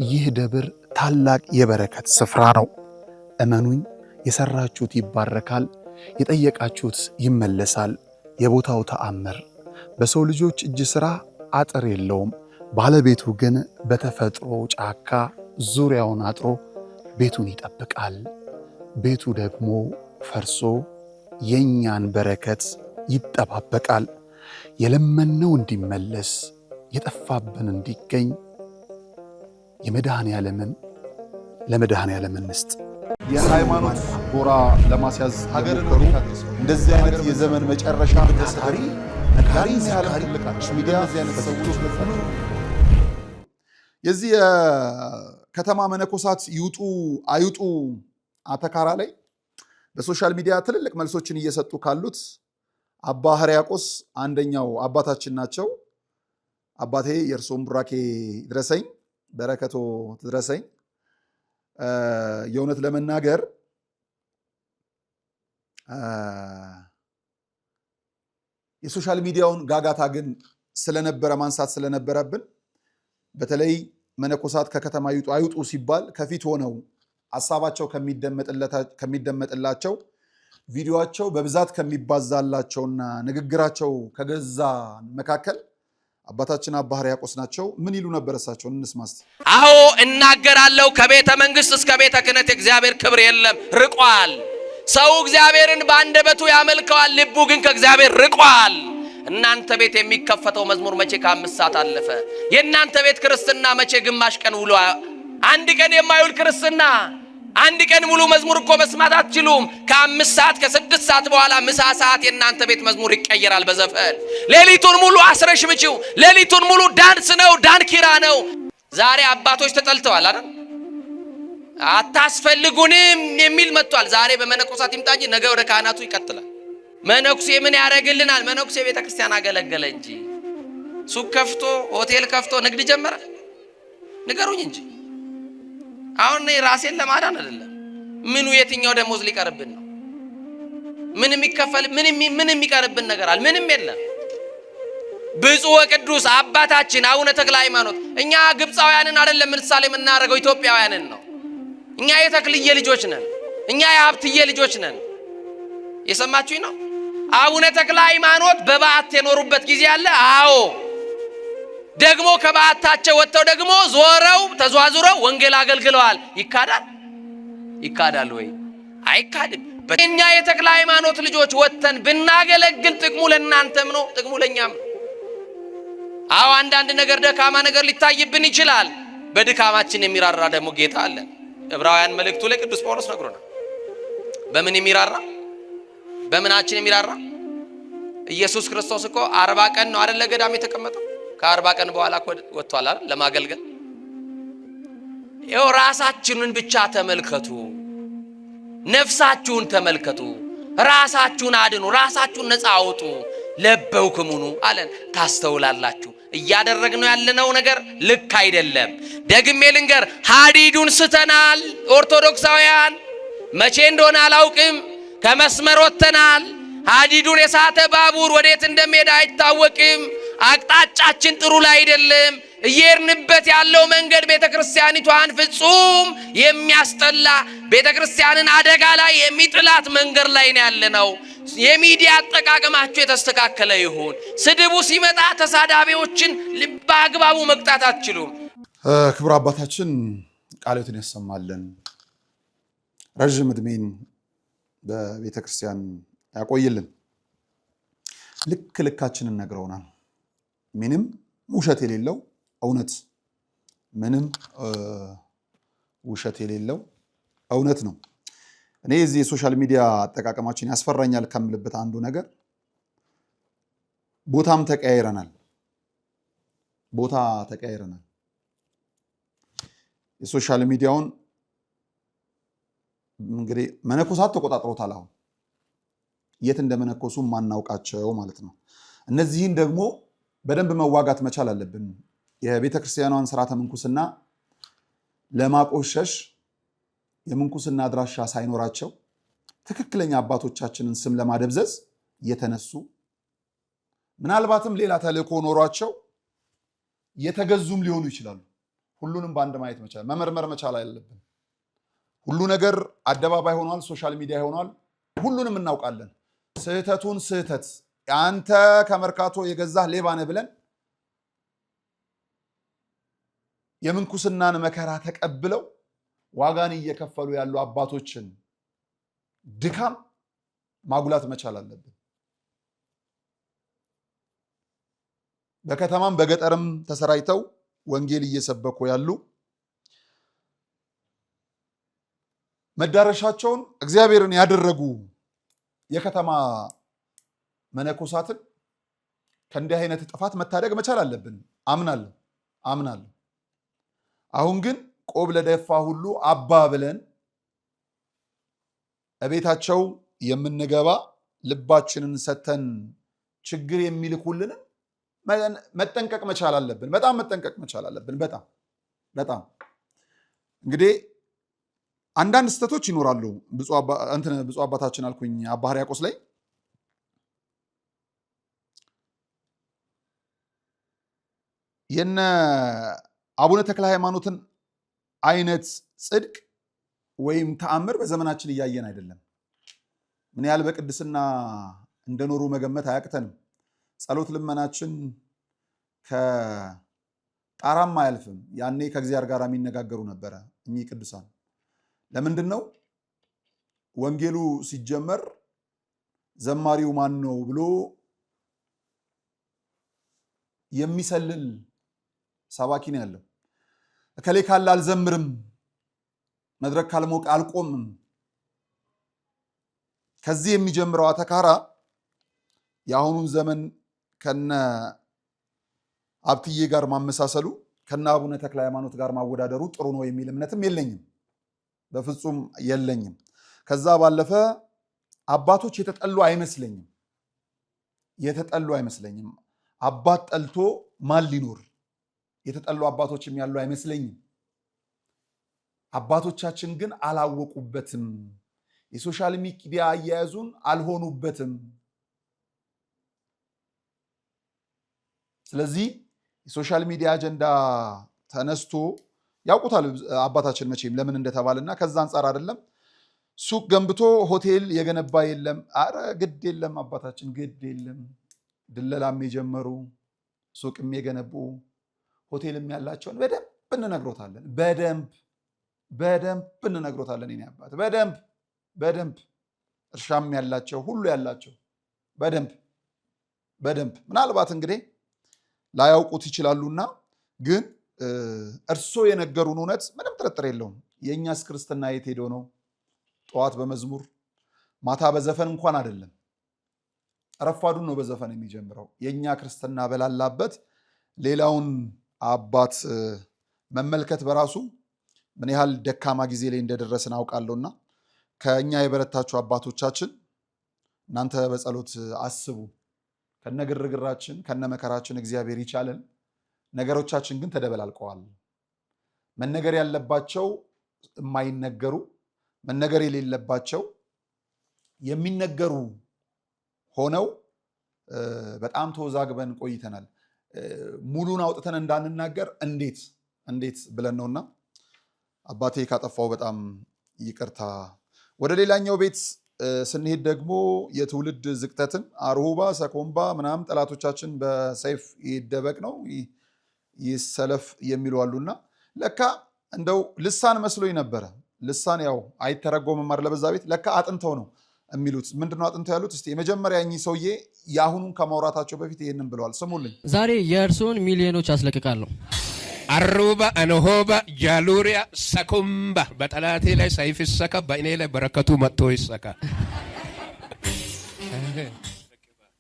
ይህ ደብር ታላቅ የበረከት ስፍራ ነው። እመኑኝ፣ የሰራችሁት ይባረካል፣ የጠየቃችሁት ይመለሳል። የቦታው ተአምር በሰው ልጆች እጅ ሥራ አጥር የለውም። ባለቤቱ ግን በተፈጥሮ ጫካ ዙሪያውን አጥሮ ቤቱን ይጠብቃል። ቤቱ ደግሞ ፈርሶ የኛን በረከት ይጠባበቃል። የለመነው እንዲመለስ የጠፋብን እንዲገኝ ለመድኃኔ ዓለምን እንስጥ። የሃይማኖት ጎራ ለማስያዝ ሀገርን እንደዚህ አይነት የዘመን መጨረሻ ታሪ ሚዲያ የዚህ የከተማ መነኮሳት ይውጡ አይውጡ አተካራ ላይ በሶሻል ሚዲያ ትልልቅ መልሶችን እየሰጡ ካሉት አባ ሕርያቆስ አንደኛው አባታችን ናቸው። አባቴ የእርሶም ቡራኬ ድረሰኝ፣ በረከቶ ትድረሰኝ። የእውነት ለመናገር የሶሻል ሚዲያውን ጋጋታ ግን ስለነበረ ማንሳት ስለነበረብን በተለይ መነኮሳት ከከተማ ይውጡ አይውጡ ሲባል ከፊት ሆነው ሐሳባቸው ከሚደመጥላቸው ቪዲዮአቸው በብዛት ከሚባዛላቸውና ንግግራቸው ከገዛ መካከል አባታችን አባ ሕርያቆስ ናቸው። ምን ይሉ ነበር እሳቸውን እንስማ እስቲ። አዎ እናገራለሁ፣ ከቤተ መንግስት እስከ ቤተ ክህነት እግዚአብሔር ክብር የለም፣ ርቋል። ሰው እግዚአብሔርን በአንደበቱ ያመልከዋል፣ ልቡ ግን ከእግዚአብሔር ርቋል። እናንተ ቤት የሚከፈተው መዝሙር መቼ ከ5 ሰዓት አለፈ? የእናንተ ቤት ክርስትና መቼ ግማሽ ቀን ውሎ? አንድ ቀን የማይውል ክርስትና፣ አንድ ቀን ሙሉ መዝሙር እኮ መስማት አትችሉም። ከ5 ሰዓት ከ6 ሰዓት በኋላ ምሳ ሰዓት የእናንተ ቤት መዝሙር ይቀየራል በዘፈን። ሌሊቱን ሙሉ አስረሽ ምጪው፣ ሌሊቱን ሙሉ ዳንስ ነው፣ ዳንኪራ ነው። ዛሬ አባቶች ተጠልተዋል አይደል? አታስፈልጉንም የሚል መጥቷል። ዛሬ በመነኮሳት ይምጣ እንጂ ነገ ወደ ካህናቱ ይቀጥላል። መነኩሴ ምን ያደርግልናል? መነኩሴ ቤተ ክርስቲያን አገለገለ እንጂ ሱቅ ከፍቶ ሆቴል ከፍቶ ንግድ ጀመረ? ንገሩኝ እንጂ። አሁን ራሴን ለማዳን አይደለም። ምኑ የትኛው ደሞዝ ሊቀርብን ነው? ምን የሚከፈል ምን የሚቀርብን ነገር አለ? ምንም የለም። ብፁዕ ወቅዱስ አባታችን አቡነ ተክለ ሃይማኖት፣ እኛ ግብፃውያንን አይደለም ምሳሌ የምናደርገው ኢትዮጵያውያንን ነው። እኛ የተክልዬ ልጆች ነን። እኛ የሀብትዬ ልጆች ነን። የሰማችሁኝ ነው። አቡነ ተክለ ሃይማኖት በበዓት የኖሩበት ጊዜ አለ። አዎ ደግሞ ከበዓታቸው ወጥተው ደግሞ ዞረው ተዟዙረው ወንጌል አገልግለዋል። ይካዳል? ይካዳል ወይ? አይካድም። በእኛ የተክለ ሃይማኖት ልጆች ወጥተን ብናገለግል ጥቅሙ ለእናንተም ነው፣ ጥቅሙ ለእኛም ነው። አዎ አንዳንድ ነገር ደካማ ነገር ሊታይብን ይችላል። በድካማችን የሚራራ ደግሞ ጌታ አለ። ዕብራውያን መልእክቱ ላይ ቅዱስ ጳውሎስ ነግሮናል። በምን የሚራራ? በምናችን የሚራራ? ኢየሱስ ክርስቶስ እኮ 40 ቀን ነው አይደል ለገዳም የተቀመጠው? ከ40 ቀን በኋላ ወጥቷል አይደል ለማገልገል። ይኸው ራሳችንን ብቻ ተመልከቱ፣ ነፍሳችሁን ተመልከቱ፣ ራሳችሁን አድኑ፣ ራሳችሁን ነፃ አውጡ። ለበውክሙኑ አለን። ታስተውላላችሁ። እያደረግነው ያለነው ነገር ልክ አይደለም። ደግሜ ልንገር፣ ሀዲዱን ስተናል። ኦርቶዶክሳውያን መቼ እንደሆነ አላውቅም፣ ከመስመር ወጥተናል። ሀዲዱን የሳተ ባቡር ወዴት እንደሚሄድ አይታወቅም። አቅጣጫችን ጥሩ ላይ አይደለም። እየሄድንበት ያለው መንገድ ቤተክርስቲያኒቷን ፍጹም የሚያስጠላ፣ ቤተክርስቲያንን አደጋ ላይ የሚጥላት መንገድ ላይ ነው ያለነው። የሚዲያ አጠቃቀማችሁ የተስተካከለ ይሁን። ስድቡ ሲመጣ ተሳዳቢዎችን በአግባቡ መቅጣት አትችሉም። ክቡር አባታችን ቃልዎትን ያሰማልን፣ ረዥም ዕድሜን በቤተ ክርስቲያን ያቆይልን። ልክ ልካችንን ነግረውናል። ምንም ውሸት የሌለው እውነት፣ ምንም ውሸት የሌለው እውነት ነው። እኔ የዚህ የሶሻል ሚዲያ አጠቃቀማችን ያስፈራኛል ከምልበት አንዱ ነገር ቦታም ተቀያይረናል። ቦታ ተቀያይረናል። የሶሻል ሚዲያውን እንግዲህ መነኮሳት ተቆጣጥሮታል። አሁን የት እንደመነኮሱ ማናውቃቸው ማለት ነው። እነዚህን ደግሞ በደንብ መዋጋት መቻል አለብን። የቤተክርስቲያኗን ስርዓተ ምንኩስና ለማቆሸሽ የምንኩስና አድራሻ ሳይኖራቸው ትክክለኛ አባቶቻችንን ስም ለማደብዘዝ የተነሱ ምናልባትም ሌላ ተልእኮ ኖሯቸው የተገዙም ሊሆኑ ይችላሉ። ሁሉንም በአንድ ማየት መቻል መመርመር መቻል አለብን። ሁሉ ነገር አደባባይ ሆኗል፣ ሶሻል ሚዲያ ሆኗል። ሁሉንም እናውቃለን። ስህተቱን ስህተት አንተ ከመርካቶ የገዛህ ሌባ ነህ ብለን የምንኩስናን መከራ ተቀብለው ዋጋን እየከፈሉ ያሉ አባቶችን ድካም ማጉላት መቻል አለብን። በከተማም በገጠርም ተሰራይተው ወንጌል እየሰበኩ ያሉ መዳረሻቸውን እግዚአብሔርን ያደረጉ የከተማ መነኮሳትን ከእንዲህ አይነት ጥፋት መታደግ መቻል አለብን። አምናለሁ። አሁን ግን ቆብ ለደፋ ሁሉ አባ ብለን እቤታቸው የምንገባ ልባችንን ሰተን ችግር የሚልኩልን መጠንቀቅ መቻል አለብን። በጣም መጠንቀቅ መቻል አለብን። በጣም እንግዲህ አንዳንድ ስህተቶች ይኖራሉ። ብፁዕ አባታችን አልኩኝ አባ ሕርያቆስ ላይ የነ አቡነ ተክለ ሃይማኖትን አይነት ጽድቅ ወይም ተአምር በዘመናችን እያየን አይደለም። ምን ያህል በቅድስና እንደኖሩ መገመት አያቅተንም። ጸሎት ልመናችን ከጣራም አያልፍም። ያኔ ከእግዚአብሔር ጋር የሚነጋገሩ ነበረ እኚህ ቅዱሳን። ለምንድን ነው ወንጌሉ ሲጀመር ዘማሪው ማን ነው ብሎ የሚሰልል ሰባኪ ነው ያለው። እከሌ ካለ አልዘምርም፣ መድረክ ካልሞቀ አልቆምም። ከዚህ የሚጀምረው አተካራ የአሁኑን ዘመን ከነ አብትዬ ጋር ማመሳሰሉ ከነ አቡነ ተክለ ሃይማኖት ጋር ማወዳደሩ ጥሩ ነው የሚል እምነትም የለኝም፣ በፍጹም የለኝም። ከዛ ባለፈ አባቶች የተጠሉ አይመስለኝም። አባት ጠልቶ ማን ሊኖር? የተጠሉ አባቶችም ያሉ አይመስለኝም። አባቶቻችን ግን አላወቁበትም። የሶሻል ሚዲያ አያያዙን አልሆኑበትም። ስለዚህ የሶሻል ሚዲያ አጀንዳ ተነስቶ ያውቁታል አባታችን መቼም ለምን እንደተባለና ከዛ አንጻር አይደለም። ሱቅ ገንብቶ ሆቴል የገነባ የለም። አረ ግድ የለም አባታችን ግድ የለም። ድለላም የጀመሩ ሱቅም የገነቡ ሆቴልም ያላቸውን በደንብ እንነግሮታለን። በደንብ እንነግሮታለን። የኔ አባት በደንብ እርሻም ያላቸው ሁሉ ያላቸው በደንብ ምናልባት እንግዲህ ላያውቁት ይችላሉና ግን እርሶ የነገሩን እውነት ምንም ጥርጥር የለውም። የእኛስ ክርስትና የት ሄዶ ነው? ጠዋት በመዝሙር ማታ በዘፈን እንኳን አይደለም፣ ረፋዱን ነው በዘፈን የሚጀምረው። የእኛ ክርስትና በላላበት ሌላውን አባት መመልከት በራሱ ምን ያህል ደካማ ጊዜ ላይ እንደደረስን አውቃለሁና ከእኛ የበረታችሁ አባቶቻችን እናንተ በጸሎት አስቡ። ከነግርግራችን ከነመከራችን እግዚአብሔር ይቻለን። ነገሮቻችን ግን ተደበላልቀዋል። መነገር ያለባቸው የማይነገሩ፣ መነገር የሌለባቸው የሚነገሩ ሆነው በጣም ተወዛግበን ቆይተናል። ሙሉን አውጥተን እንዳንናገር እንዴት ብለን ነውና አባቴ ካጠፋው በጣም ይቅርታ። ወደ ሌላኛው ቤት ስንሄድ ደግሞ የትውልድ ዝቅጠትን አርሁባ ሰኮምባ ምናምን ጠላቶቻችን በሰይፍ ይደበቅ ነው ይሰለፍ የሚሉ አሉና ለካ እንደው ልሳን መስሎኝ ነበረ። ልሳን ያው አይተረጎምም ማር ለበዛ ቤት ለካ አጥንተው ነው የሚሉት። ምንድነው አጥንተው ያሉት? እስቲ የመጀመሪያ እኚህ ሰውዬ የአሁኑን ከማውራታቸው በፊት ይሄንን ብለዋል። ስሙልኝ። ዛሬ የእርስዎን ሚሊዮኖች አስለቅቃለሁ። አሩባ አነሆባ ጃሉሪያ ሰኮምባ በጠላቴ ላይ ሰይፍ ይሰካ፣ በእኔ ላይ በረከቱ መጥቶ ይሰካ።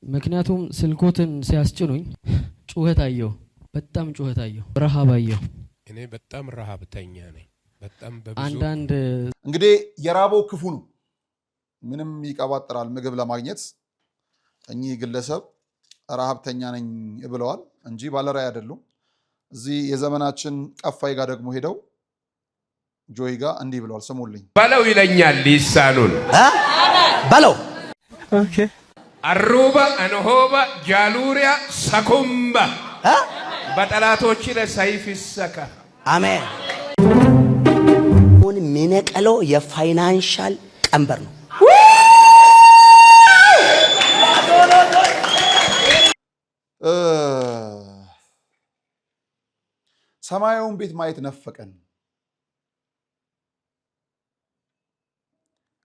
ምክንያቱም ስልኮትን ሲያስጭኑኝ ጩኸት አየሁ፣ በጣም ጩኸት አየሁ፣ ረሃብ አየሁ። እኔ በጣም ረሃብተኛ ነኝ። በጣም በብዙ አንዳንድ እንግዲህ የራበው ክፉ ነው። ምንም ይቀባጥራል ምግብ ለማግኘት እኚህ ግለሰብ ረሃብተኛ ነኝ ብለዋል እንጂ ባለራዕይ አይደሉም። እዚህ የዘመናችን ቀፋይ ጋር ደግሞ ሄደው ጆይ ጋር እንዲህ ብለዋል። ስሙልኝ። በለው ይለኛል ሊሳኑን በለው ኦኬ አሩባ አንሆባ ጃሉሪያ ሰኩምባ በጠላቶች ላይ ሰይፍ ይሰካ። አሜን። ሁን ሚነቀለው የፋይናንሻል ቀንበር ነው። ሰማያዊውን ቤት ማየት ነፈቀን።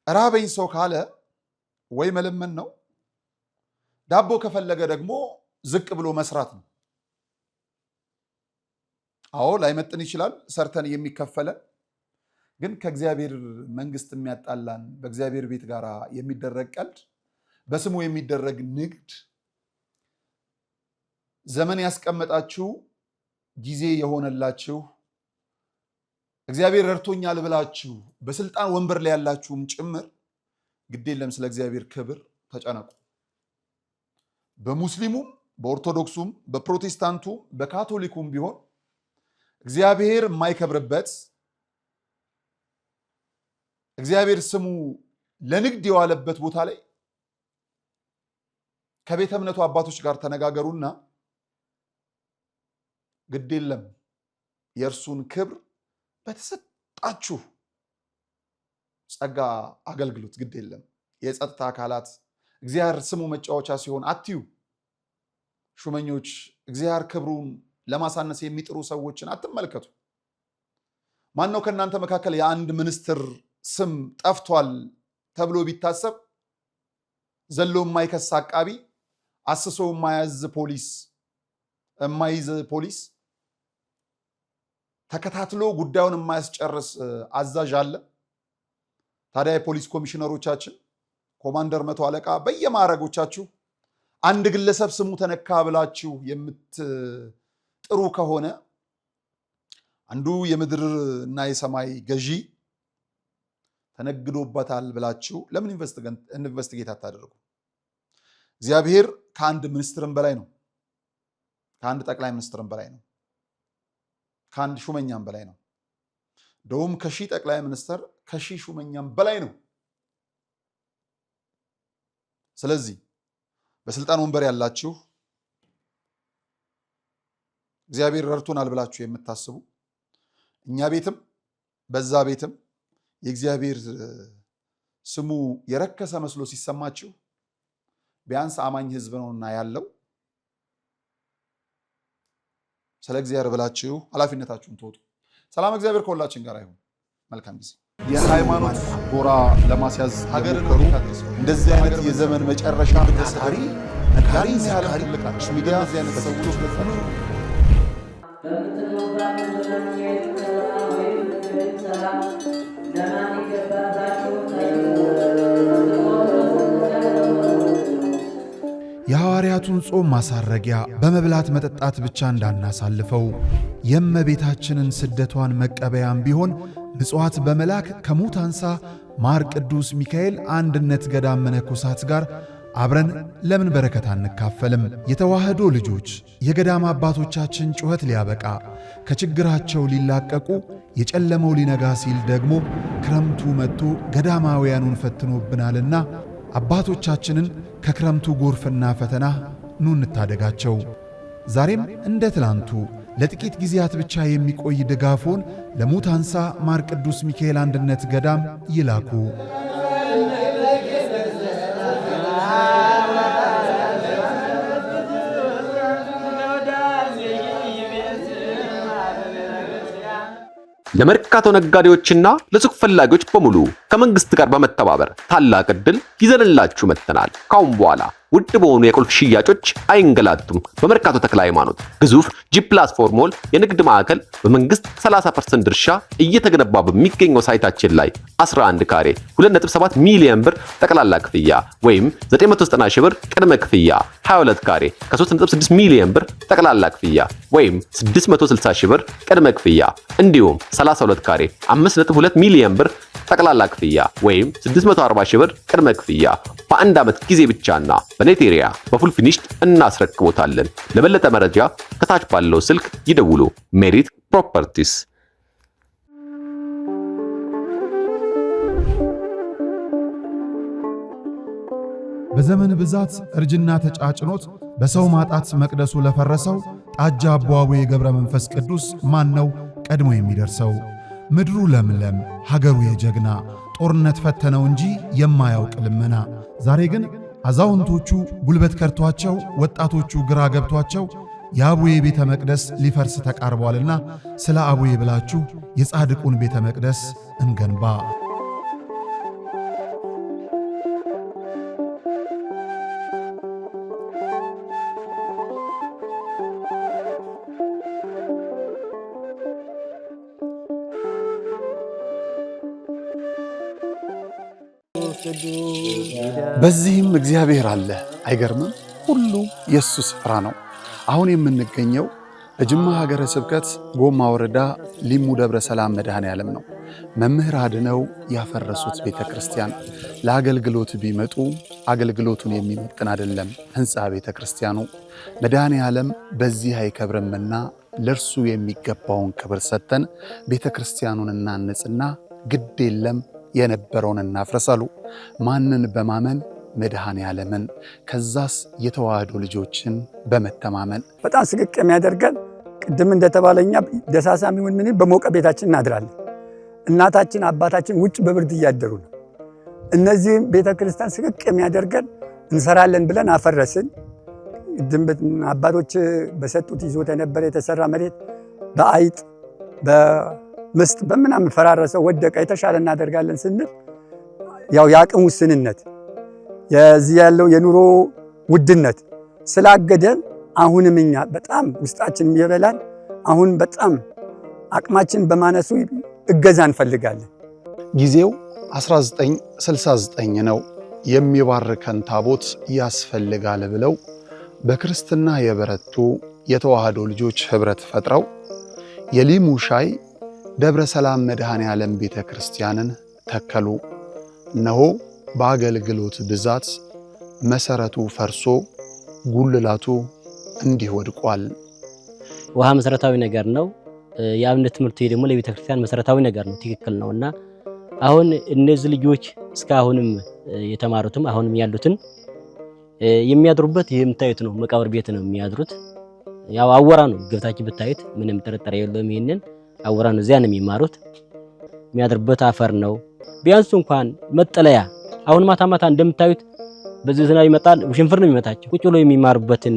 ራበኝ ሰው ካለ ወይ መለመን ነው፣ ዳቦ ከፈለገ ደግሞ ዝቅ ብሎ መስራት ነው። አዎ ላይመጥን ይችላል ሰርተን የሚከፈለን፣ ግን ከእግዚአብሔር መንግስት የሚያጣላን በእግዚአብሔር ቤት ጋር የሚደረግ ቀልድ፣ በስሙ የሚደረግ ንግድ፣ ዘመን ያስቀመጣችሁ ጊዜ የሆነላችሁ እግዚአብሔር ረድቶኛል ብላችሁ በስልጣን ወንበር ላይ ያላችሁም ጭምር ግድ የለም ስለ እግዚአብሔር ክብር ተጨነቁ። በሙስሊሙም በኦርቶዶክሱም በፕሮቴስታንቱም በካቶሊኩም ቢሆን እግዚአብሔር የማይከብርበት እግዚአብሔር ስሙ ለንግድ የዋለበት ቦታ ላይ ከቤተ እምነቱ አባቶች ጋር ተነጋገሩና ግድ የለም የእርሱን ክብር በተሰጣችሁ ጸጋ አገልግሎት። ግድ የለም የጸጥታ አካላት እግዚአብሔር ስሙ መጫወቻ ሲሆን አትዩ። ሹመኞች እግዚአብሔር ክብሩን ለማሳነስ የሚጥሩ ሰዎችን አትመልከቱ። ማን ነው ከእናንተ መካከል የአንድ ሚኒስትር ስም ጠፍቷል ተብሎ ቢታሰብ ዘሎ የማይከስ አቃቢ፣ አስሶ የማያዝ ፖሊስ የማይዝ ፖሊስ፣ ተከታትሎ ጉዳዩን የማያስጨርስ አዛዥ አለ? ታዲያ የፖሊስ ኮሚሽነሮቻችን፣ ኮማንደር፣ መቶ አለቃ በየማዕረጎቻችሁ አንድ ግለሰብ ስሙ ተነካ ብላችሁ የምትጥሩ ከሆነ አንዱ የምድር እና የሰማይ ገዢ ተነግዶበታል ብላችሁ ለምን ኢንቨስቲጌት አታደርጉ? እግዚአብሔር ከአንድ ሚኒስትርም በላይ ነው። ከአንድ ጠቅላይ ሚኒስትርም በላይ ነው። ከአንድ ሹመኛም በላይ ነው። እንደውም ከሺህ ጠቅላይ ሚኒስትር ከሺህ ሹመኛም በላይ ነው። ስለዚህ በስልጣን ወንበር ያላችሁ እግዚአብሔር ረድቶናል ብላችሁ የምታስቡ እኛ ቤትም በዛ ቤትም የእግዚአብሔር ስሙ የረከሰ መስሎ ሲሰማችሁ ቢያንስ አማኝ ሕዝብ ነውና ያለው ስለ እግዚአብሔር ብላችሁ ኃላፊነታችሁን ተወጡ። ሰላም እግዚአብሔር ከሁላችን ጋር ይሁን። መልካም ጊዜ። የሃይማኖት ጎራ ለማስያዝ ሀገር ነው እንደዚህ አይነት የዘመን መጨረሻ ተሳሪ ነካሪ ሲያልቅ ልቃሽ ሚዲያ እዚህ አይነት ሰዎች ለታችሁ የሐዋርያቱን ጾም ማሳረጊያ በመብላት መጠጣት ብቻ እንዳናሳልፈው የእመቤታችንን ስደቷን መቀበያም ቢሆን ምጽዋት በመላክ ከሙት አንሳ ማር ቅዱስ ሚካኤል አንድነት ገዳም መነኮሳት ጋር አብረን ለምን በረከት አንካፈልም? የተዋህዶ ልጆች የገዳም አባቶቻችን ጩኸት ሊያበቃ ከችግራቸው ሊላቀቁ የጨለመው ሊነጋ ሲል ደግሞ ክረምቱ መጥቶ ገዳማውያኑን ፈትኖብናልና አባቶቻችንን ከክረምቱ ጎርፍና ፈተና ኑ እንታደጋቸው። ዛሬም እንደ ትላንቱ ለጥቂት ጊዜያት ብቻ የሚቆይ ድጋፎን ለሙት አንሳ ማር ቅዱስ ሚካኤል አንድነት ገዳም ይላኩ። ለመርካቶ ነጋዴዎችና ለሱቅ ፈላጊዎች በሙሉ ከመንግስት ጋር በመተባበር ታላቅ ዕድል ይዘንላችሁ መጥተናል። ካሁን በኋላ ውድ በሆኑ የቁልፍ ሽያጮች አይንገላቱም። በመርካቶ ተክለ ሃይማኖት ግዙፍ G+4 ሞል የንግድ ማዕከል በመንግስት 30% ድርሻ እየተገነባ በሚገኘው ሳይታችን ላይ 11 ካሬ 2.7 ሚሊዮን ብር ጠቅላላ ክፍያ ወይም 990 ሺህ ብር ቅድመ ክፍያ፣ 22 ካሬ ከ3.6 ሚሊዮን ብር ጠቅላላ ክፍያ ወይም 660 ሺህ ብር ቅድመ ክፍያ እንዲሁም 32 ካሬ 5.2 ሚሊዮን ብር ጠቅላላ ክፍያ ወይም 640 ሺህ ብር ቅድመ ክፍያ በአንድ ዓመት ጊዜ ብቻና በኔት ኤሪያ በፉል ፊኒሽድ እናስረክቦታለን። ለበለጠ መረጃ ከታች ባለው ስልክ ይደውሉ። ሜሪት ፕሮፐርቲስ። በዘመን ብዛት እርጅና ተጫጭኖት በሰው ማጣት መቅደሱ ለፈረሰው ጣጃ አቦአቡ የገብረ መንፈስ ቅዱስ ማን ነው ቀድሞ የሚደርሰው? ምድሩ ለምለም ሀገሩ የጀግና ጦርነት ፈተነው እንጂ የማያውቅ ልመና። ዛሬ ግን አዛውንቶቹ ጉልበት ከርቷቸው ወጣቶቹ ግራ ገብቷቸው የአቡዬ ቤተ መቅደስ ሊፈርስ ተቃርቧልና ስለ አቡዬ ብላችሁ የጻድቁን ቤተ መቅደስ እንገንባ። በዚህም እግዚአብሔር አለ። አይገርምም? ሁሉ የሱ ስፍራ ነው። አሁን የምንገኘው በጅማ ሀገረ ስብከት ጎማ ወረዳ ሊሙ ደብረ ሰላም መድኃኔዓለም ነው። መምህር አድነው ያፈረሱት ቤተክርስቲያን ለአገልግሎት ቢመጡ አገልግሎቱን የሚመጥን አይደለም ህንጻ ቤተክርስቲያኑ። መድኃኔዓለም በዚህ አይከብርምና ለርሱ የሚገባውን ክብር ሰጥተን ቤተክርስቲያኑን እናንጽና ግድ የለም የነበረውን እናፍረሳሉ። ማንን በማመን? መድኃኔዓለምን። ከዛስ የተዋህዶ ልጆችን በመተማመን። በጣም ስቅቅ የሚያደርገን ቅድም እንደተባለኛ ደሳሳም ይሁን ምን በሞቀ ቤታችን እናድራለን። እናታችን አባታችን ውጭ በብርድ እያደሩ ነው። እነዚህ ቤተክርስቲያን ስቅቅ የሚያደርገን እንሰራለን ብለን አፈረስን። አባቶች በሰጡት ይዞት የነበረ የተሰራ መሬት በአይጥ በምስጥ በምናምን ፈራረሰ፣ ወደቀ። የተሻለ እናደርጋለን ስንል ያው የአቅም ውስንነት የዚህ ያለው የኑሮ ውድነት ስላገደን አሁንም እኛ በጣም ውስጣችን ይበላል። አሁን በጣም አቅማችን በማነሱ እገዛ እንፈልጋለን። ጊዜው 1969 ነው። የሚባርከን ታቦት ያስፈልጋል ብለው በክርስትና የበረቱ የተዋህዶ ልጆች ህብረት ፈጥረው የሊሙ ሻይ ደብረ ሰላም መድኃኔዓለም ቤተክርስቲያንን ተከሉ። እነሆ በአገልግሎት ብዛት መሰረቱ ፈርሶ ጉልላቱ እንዲህ ወድቋል። ውሃ መሰረታዊ ነገር ነው። የአብነት ትምህርት ደግሞ ለቤተክርስቲያን መሰረታዊ ነገር ነው። ትክክል ነውና አሁን እነዚህ ልጆች እስካሁንም የተማሩትም አሁንም ያሉትን የሚያድሩበት የምታዩት ነው። መቃብር ቤት ነው የሚያድሩት። ያው አወራ ነው ገብታችሁ ብታዩት ምንም ጥርጥር የለውም። ይሄንን አወራ ነው። እዚያ ነው የሚማሩት። የሚያድሩበት አፈር ነው። ቢያንስ እንኳን መጠለያ አሁን ማታ ማታ እንደምታዩት በዚህ ዝናብ ይመጣል፣ ውሽንፍር ነው የሚመታቸው። ቁጭ ብሎ የሚማሩበትን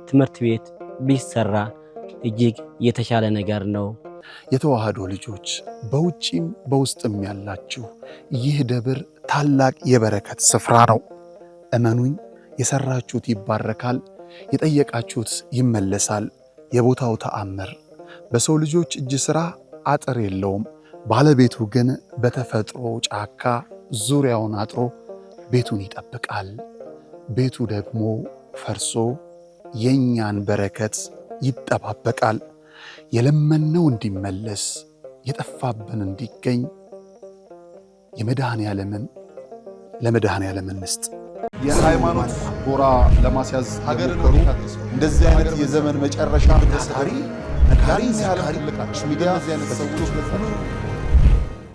ትምህርት ቤት ቢሰራ እጅግ የተሻለ ነገር ነው። የተዋህዶ ልጆች በውጪም በውስጥም ያላችሁ ይህ ደብር ታላቅ የበረከት ስፍራ ነው። እመኑኝ፣ የሰራችሁት ይባረካል፣ የጠየቃችሁት ይመለሳል። የቦታው ተአምር በሰው ልጆች እጅ ሥራ አጥር የለውም። ባለቤቱ ግን በተፈጥሮ ጫካ ዙሪያውን አጥሮ ቤቱን ይጠብቃል። ቤቱ ደግሞ ፈርሶ የኛን በረከት ይጠባበቃል። የለመነው እንዲመለስ የጠፋብን እንዲገኝ ለመድኃኔዓለም እንስጥ። የሃይማኖት ጎራ ለማስያዝ ሀገር እንደዚህ አይነት የዘመን መጨረሻ ታሪ ሚዲያ